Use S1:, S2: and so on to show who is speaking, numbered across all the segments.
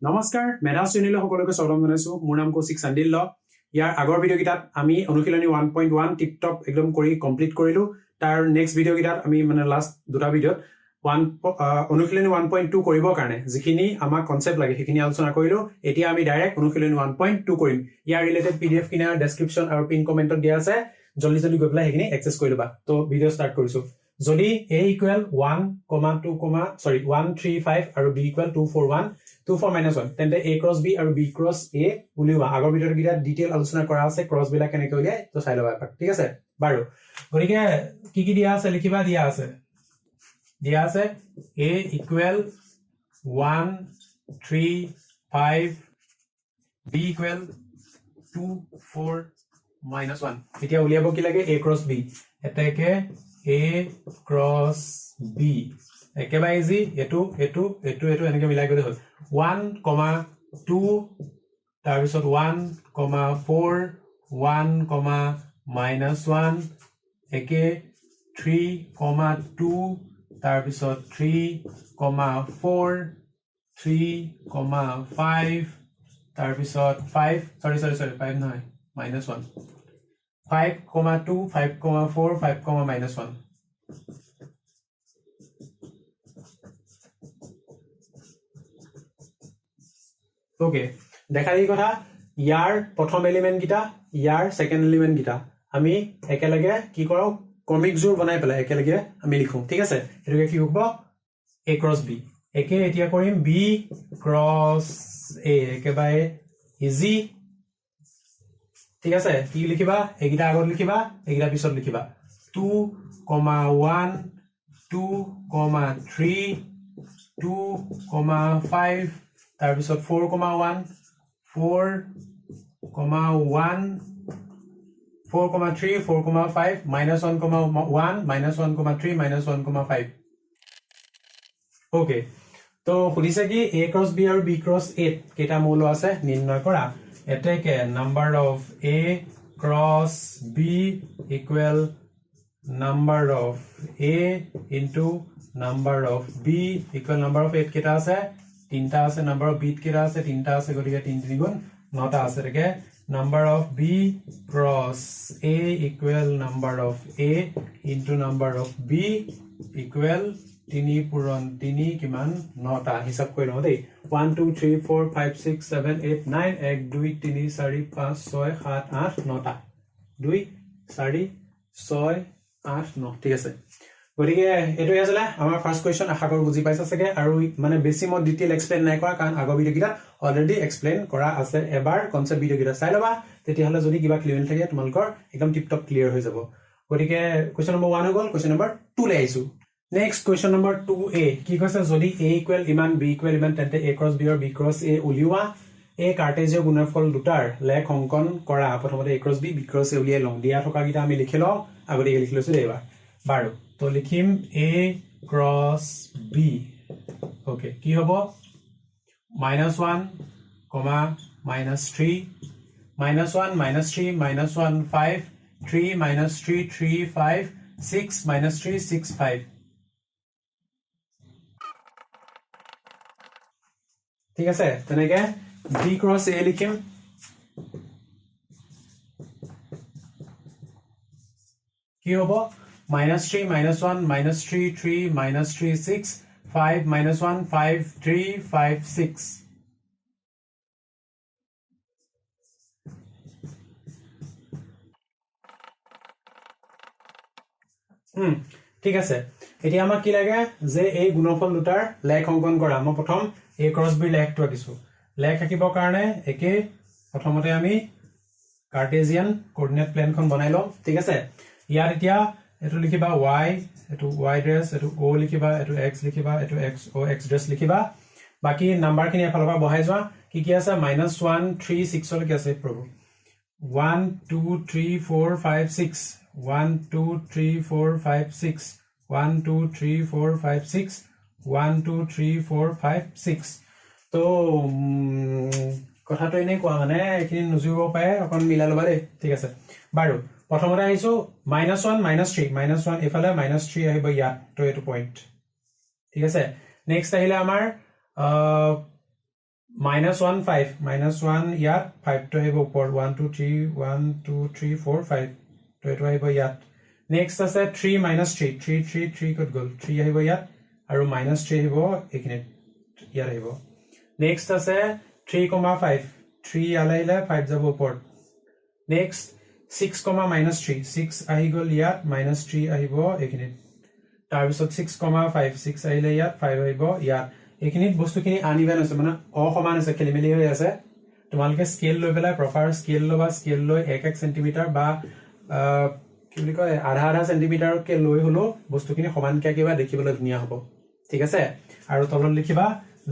S1: নমস্কাৰ মেধা শ্ৰেণীলৈ সকলোকে স্বাগতম জনাইছো মোৰ নাম কৌশিক চান্দিল্য ইয়াৰ আগৰ ভিডিও কিটাত আমি অনুশীলনী 1.1 টিপ টপ একদম কৰি কমপ্লিট কৰিলো তাৰ নেক্সট ভিডিও কিটাত আমি মানে লাষ্ট দুটা ভিডিওত অনুশীলনী 1.2 কৰিবৰ কাৰণে যিখিনি আমাক কনসেপ্ট লাগে সেইখিনি আলোচনা কৰিলো এতিয়া আমি ডাইৰেক্ট অনুশীলনী 1.2 কৰিম ইয়াৰ ৰিলেটেড পিডিএফ কিনা ডেসক্ৰিপচন আৰু পিন কমেন্টত দিয়া আছে জলদি জলদি গৈ পেলাই সেইখিনি এক্সেস কৰি লবা তো ভিডিও ষ্টাৰ্ট কৰিছো যদি a equal 1,35 আৰু b equal 241 2 4 - 1 তেন্তে a cross b আৰু b cross a উলিওৱা আগৰ ভিডিওৰ গিটা ডিটেইল আলোচনা কৰা আছে ক্ৰস বিলাক কেনেকৈ উলিয়ায় তো চাই লবা এপাক ঠিক আছে বাৰু গৰিকে কি দিয়া আছে লিখিবা দিয়া আছে a equal 1 3 5 b equal 2 4 - 1 এতিয়া উলিয়াব কি লাগে a cross b এটাকে a cross b একেবাৰে ইজি এটো এনেকৈ মিলাই গলে হ'ল 1,2 তাৰ পিছত 1,4 1,-1 একে 3,2 তাৰ পিছত 3,4 3,5 তাৰ পিছত 5 নহয় -1 5,2 5,4 5,-1 ওকে দেখা এই কথা ইয়াৰ প্ৰথম এলিমেন্ট গিটা ইয়াৰ সেকেন্ড এলিমেন্ট গিটা আমি একেলগে কি কৰাও ক্ৰমিক জোৰ বনাই পেলাই একেলগে আমি লিখো ঠিক আছে এটোকে কি হ'ব a cross b একে এতিয়া কৰিম b cross a একেবাৰে ইজি ঠিক আছে কি লিখিবা এগিটা আগত লিখিবা এগিটা পিছত লিখিবা 2,1 2,3 2,5 তাৰ পিছত 4,1 4,1 4,3 4,5 -1,1 -1,3 -1,5 ওকে তো সুধিছে কি a cross b আৰু b cross a কেটা মৌল আছে নিৰ্ণয় কৰা এটাকে number of a cross b equal number of a into number of b equal number of a কেটা আছে তিনটা আছে number of b কেটা আছে তিনটা আছে গতিকে 3 3 গুণ 9টা আছে রেকে number of b cross a equal number of a into number of b equal 3 পূৰণ 3 কিমান 9টা হিসাব কৰি লও দেই 1 2 3 4 5 6 7 8 9 1 2 3 4 5 6 7 8 9টা 2 4 6 8 9 ঠিক আছে গতিকে এটোই আছিল আমাৰ ফাৰ্স্ট কোৱেশ্চন আশা কৰো বুজি পাইছা সকে আৰু মানে বেছি মই ডিটেইল এক্সপ্লেইন নাই কৰা কাৰণ আগৰ ভিডিও কিটা অলৰেডি এক্সপ্লেইন কৰা আছে এবাৰ কনসেপ্ট ভিডিও কিটা চাই লবা তেতিয়া হলে যদি কিবা ক্লিয়াৰ থাকে তোমালোকৰ একদম টিপ টপ ক্লিয়াৰ হৈ যাব গতিকে কোৱেশ্চন নম্বৰ 1 হৈ গল কোৱেশ্চন নম্বৰ 2 লৈ আইছো নেক্সট কোৱেশ্চন নম্বৰ 2a কি কৈছে যদি a ইকুৱেল ইমান b ইকুৱেল ইমান তেন্তে a cross b আৰু b cross a উলিওৱা এই কাৰ্টেজীয় গুণফল দুটাৰ লেখ অঙ্কন কৰা প্ৰথমতে a cross b b cross a উলিয়াই লওঁ দিয়া থকা কিটা আমি লিখি লওঁ আগতে লিখি লৈছো এবাৰ বাৰু তো লিখিম a cross b ওকে কি হ'ব -1, -3 -1 -3 -1 5 3 -3 3 5 6 -3 6 5 ঠিক আছে তেনেকে b cross a লিখিম কি হ'ব -3 -1 -3 3 -3 6 5 -1 5 3 5 6 ঠিক আছে এতিয়া আমাক কি লাগে যে এই গুণফল দুটাৰ লেখ অঙ্কন কৰা মই প্ৰথম a cross b লেখটো আঁকিছো লেখ আঁকিবৰ কাৰণে একে প্ৰথমতে আমি কাৰ্টেজিয়ান কোঅৰ্ডিনেট প্লেনখন বনাই লওঁ ঠিক আছে ইয়াত এতিয়া এটো লিখিবা y এটো y ড্ৰেছ এটো o লিখিবা এটো x লিখিবা এটো x o x ড্ৰেছ লিখিবা বাকি নাম্বাৰ খিনি এফালৰ পৰা বহাই যোৱা কি আছে -1 3 6 লৈকে আছে প্ৰভু 1 2 3 4 5 6 1 2 3 4 5 6 1 2 3 4 5 6 1 2 3 4 5 6 তো কথাটো এনে কোৱা মানে এখিনি নুজুব পায় অকন মিলা লবা দে ঠিক আছে বাৰু প্ৰথমতে আইছো -1 -3 -1 এফালে -3 আহিব ইয়াত তো এটো পইণ্ট ঠিক আছে নেক্সট আহিলে আমাৰ -1 5 -1 ইয়াত 5 টো আহিব ওপৰ 1 2 3 1 2 3 4 5 তো এটো আহিব ইয়াত নেক্সট আছে 3 -3 3 3 3 কত গল 3 আহিব ইয়াত আৰু -3 আহিব এখিনিত ইয়াত আহিব নেক্সট আছে 3,5 3 আলাইলে 5 যাব ওপৰ নেক্সট 6, -3 6 আহি গল ইয়াত -3 আহিব এখিনিত তাৰ পিছত 6,5 6 আহিলে ইয়াত 5 আহিব ইয়াত এখিনিত বস্তুখিনি আনইভেন আছে মানে অসমান আছে খেলিমেলি হৈ আছে তোমালকে স্কেল লৈ পেলাই প্ৰপাৰ স্কেল লবা স্কেল লৈ 1 সেন্টিমিটাৰ বা কি বুলি কয় আধা সেন্টিমিটাৰ কে লৈ হলো বস্তুখিনি সমানকে কিবা দেখিবলৈ ধুনিয়া হ'ব ঠিক আছে আৰু তলত লিখিবা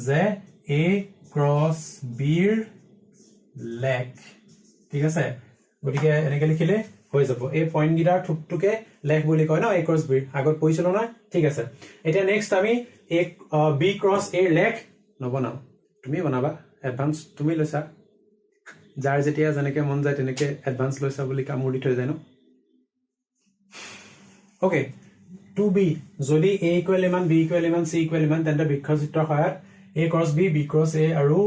S1: যে a ক্ৰস b ৰ লেগ ঠিক আছে গতিকে এনেকে লিখিলে হৈ যাব এই পয়েন্ট গিটাৰ থুকটুকে লেগ বুলি কয় ন a ক্ৰস b আগত পঢ়িছিল না ঠিক আছে এতিয়া নেক্সট আমি a b cross a leg নবনাও তুমি বনাবা এডভান্স তুমি লৈছা যাৰ যেতিয়া জনেকে মন যায় তেনেকে এডভান্স লৈছা বুলি কামুৰি থৈ যায় ন ওকে 2b যদি a ইকুৱেল ইমান b ইকুৱেল ইমান c ইকুৱেল ইমান তেন্তে বৃক্ষচিত্ৰৰ সহায়ত a cross b b cross a আৰু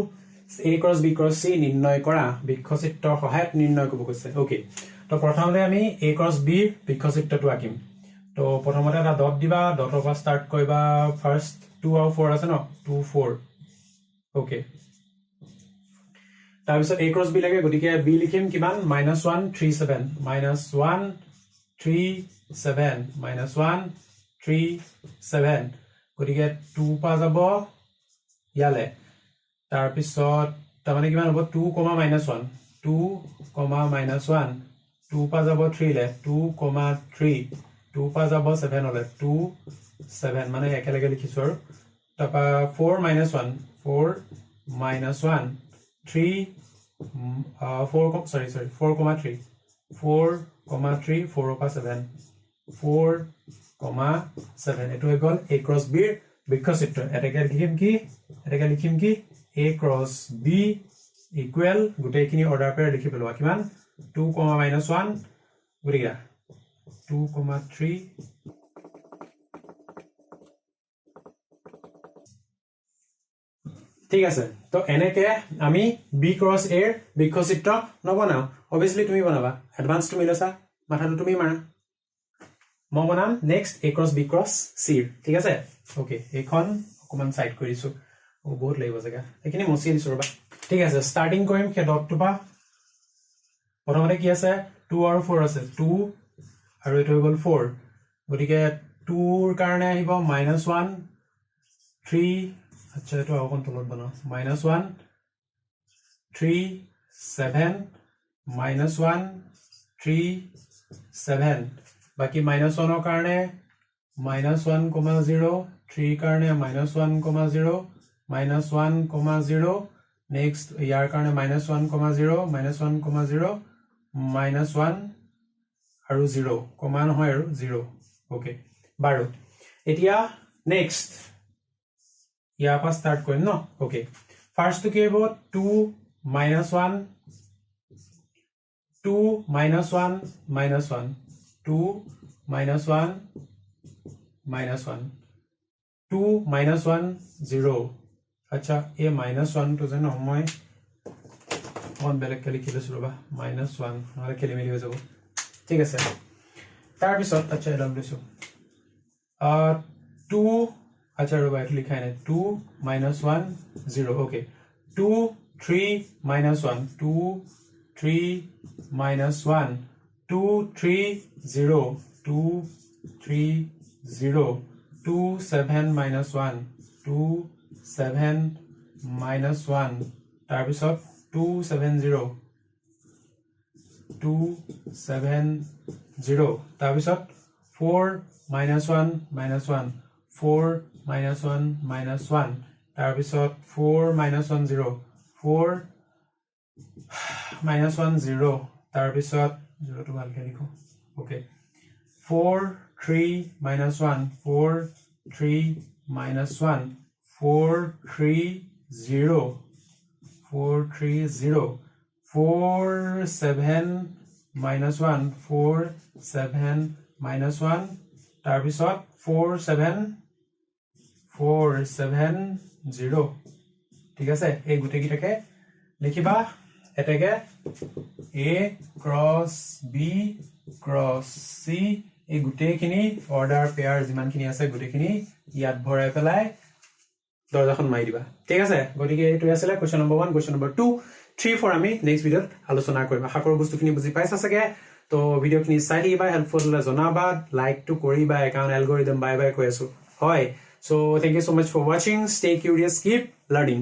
S1: a cross b cross c নিৰ্ণয় কৰা বৃক্ষচিত্ৰৰ সহায়ত নিৰ্ণয় কৰিব কৈছে ওকে তো প্ৰথমতে আমি a ক্ৰস b বৃক্ষচিত্ৰটো আঁকিম তো প্ৰথমতে এটা ডট দিবা ডটৰ পৰা ষ্টাৰ্ট কৰিবা ফাৰ্স্ট 2 আৰু 4 আছে ন 2 4 ওকে তাৰ পিছত a ক্ৰস b লাগে গতিকে b লিখিম কিমান -1 3 7 -1 3 7 -1 3 7 গতিকে 2 পা যাব ইয়ালে তাৰ পিছত তাৰমানে কিমান হ'ব 2, -1 2, -1 2 পা যাব 3 লে 2, 3 2 পা যাব 7 হলে 2 7 মানে একেলগে লিখিছো আৰু তাৰপা 4 -1 4 -1 3 4 3 4 পা 7 4, 7 এটো হৈ গল a ক্ৰস b ৰ বৃক্ষচিত্ৰ এটাকে লিখিম কি a ক্ৰস b ইকুৱেল গোটেইখিনি অৰ্ডাৰ পেয়াৰ লিখি পেলোৱা কিমান 2, -1 গতিকে 2, 3 ঠিক আছে তো এনেকে আমি b ক্ৰস a ৰ বৃক্ষচিত্ৰ নবনাও অবিয়াসলি তুমি বনাবা এডভান্স তুমি লৈছা মাথাটো তুমি মাৰা মই বনাম next a cross b cross c ঠিক আছে ওকে এখন অকমান সাইড কৰিছো ও বহুত লাগিব জায়গা এখিনি মচি দিছো ৰবা ঠিক আছে স্টাৰ্টিং কৰিম কে ডটটো পা প্ৰথমতে কি আছে 2 আৰু 4 আছে 2 আৰু এটো হৈ গল 4 গতিকে 2 ৰ কাৰণে আহিব -1 3 আচ্ছা এটো অকন তলত বনাও -1 3 7 -1 3 7 বাকি -1 ৰ কাৰণে -1,0 3 কাৰণে -1,0 -1,0 নেক্সট ইয়াৰ কাৰণে -1,0 -1,0 -1 আৰু 0 কমা নহয় আৰু 0 ওকে বাৰু এতিয়া নেক্সট ইয়াৰ পৰা ষ্টাৰ্ট কৰিম ন ওকে ফাৰ্স্ট কি হ'ব 2 -1 2 -1 -1 2 -1 -1 2 -1 0 আচ্ছা এই -1 তো জানো মই অন বেলেগ কে লিখি লৈছো ৰবা -1 নহলে খেলি মেলি হৈ যাব ঠিক আছে তাৰ পিছত আচ্ছা এডাল লৈছো 2 আচ্ছা ৰবা এটা লিখাই নাই 2 -1 0 ওকে 2 3 -1 2 3 -1 2 3 0 2 3 0 2 7 -1 2 7 -1 তাৰ পিছত 2 7 0 2 7 0 তাৰ পিছত 4 -1 -1 4 -1 -1 তাৰ পিছত 4 -1 0 4 -1 0 তাৰ পিছত 0 টো ভালকে লিখো ওকে 4 3 -1 4 3 -1 4 3 0 4 3 0 4 7 -1 4 7 -1 তাৰ পিছত 4 7 0 ঠিক আছে এই গুটে কিটাকে লিখিবা এটাকে A cross B cross C এই গুটেখিনি অৰ্ডাৰ পেয়াৰ যিমানখিনি আছে গুটেখিনি ইয়াত ভৰাই পেলাই দৰজাখন মাৰি দিবা ঠিক আছে গতিকে এইটো আছিল কোৱেশ্চন নম্বৰ 1 কোৱেশ্চন নম্বৰ 2 3 4 আমি নেক্সট ভিডিঅত আলোচনা কৰিম আশা কৰো বস্তুখিনি বুজি পাইছা চাগে তো ভিডিঅখিনি চাই দিবা হেল্পফুল হলে জনাবা লাইক টু কৰিবা একাউন্ট এলগৰিদম বাই বাই কৈ আছো হয় so thank you so much for watching stay curious keep learning